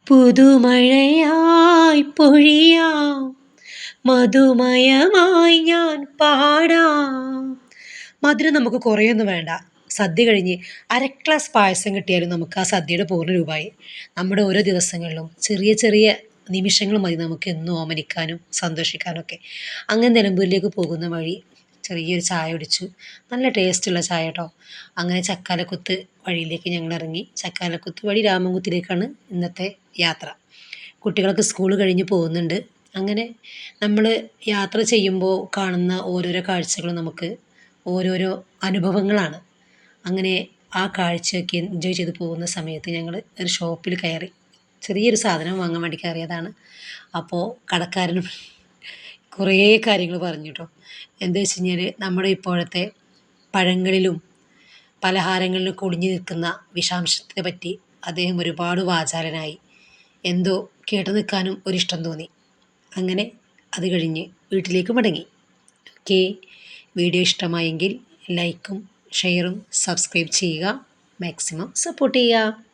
പുതുമഴയായി പൊഴിയാം, മധുമയമായി ഞാൻ പാടാം. മധുരം നമുക്ക് കുറേയൊന്നും വേണ്ട. സദ്യ കഴിഞ്ഞ് അര ഗ്ലാസ് പായസം കിട്ടിയാലും നമുക്ക് ആ സദ്യയുടെ പൂർണ്ണ രൂപമായി. നമ്മുടെ ഓരോ ദിവസങ്ങളിലും ചെറിയ ചെറിയ നിമിഷങ്ങൾ മതി നമുക്ക് എന്നും ഓമനിക്കാനും സന്തോഷിക്കാനും ഒക്കെ. അങ്ങനെ നിലമ്പൂരിലേക്ക് പോകുന്ന വഴി ചെറിയൊരു ചായ കുടിച്ചു. നല്ല ടേസ്റ്റുള്ള ചായ കേട്ടോ. അങ്ങനെ ചക്കാലക്കുത്ത് വഴിയിലേക്ക് ഞങ്ങൾ ഇറങ്ങി. ചക്കാലക്കുത്ത് വഴി രാമൻകുത്തിലേക്കാണ് ഇന്നത്തെ യാത്ര. കുട്ടികളൊക്കെ സ്കൂൾ കഴിഞ്ഞ് പോകുന്നുണ്ട്. അങ്ങനെ നമ്മൾ യാത്ര ചെയ്യുമ്പോൾ കാണുന്ന ഓരോരോ കാഴ്ചകളും നമുക്ക് ഓരോരോ അനുഭവങ്ങളാണ്. അങ്ങനെ ആ കാഴ്ചയൊക്കെ എൻജോയ് ചെയ്ത് പോകുന്ന സമയത്ത് ഞങ്ങൾ ഒരു ഷോപ്പിൽ കയറി. ചെറിയൊരു സാധനം വാങ്ങാൻ വേണ്ടി കയറിയതാണ്. അപ്പോൾ കടക്കാരൻ കുറേ കാര്യങ്ങൾ പറഞ്ഞു കേട്ടോ. എന്താ വെച്ച് കഴിഞ്ഞാൽ നമ്മുടെ ഇപ്പോഴത്തെ പഴങ്ങളിലും പലഹാരങ്ങളിലും ഒളിഞ്ഞു നിൽക്കുന്ന വിഷാംശത്തെ പറ്റി അദ്ദേഹം ഒരുപാട് വാചാലനായി. എന്തോ കേട്ടു നിൽക്കാനും ഒരിഷ്ടം തോന്നി. അങ്ങനെ അത് കഴിഞ്ഞ് വീട്ടിലേക്ക് മടങ്ങി. ഓക്കെ, വീഡിയോ ഇഷ്ടമായെങ്കിൽ ലൈക്കും ഷെയറും സബ്സ്ക്രൈബ് ചെയ്യുക. മാക്സിമം സപ്പോർട്ട് ചെയ്യുക.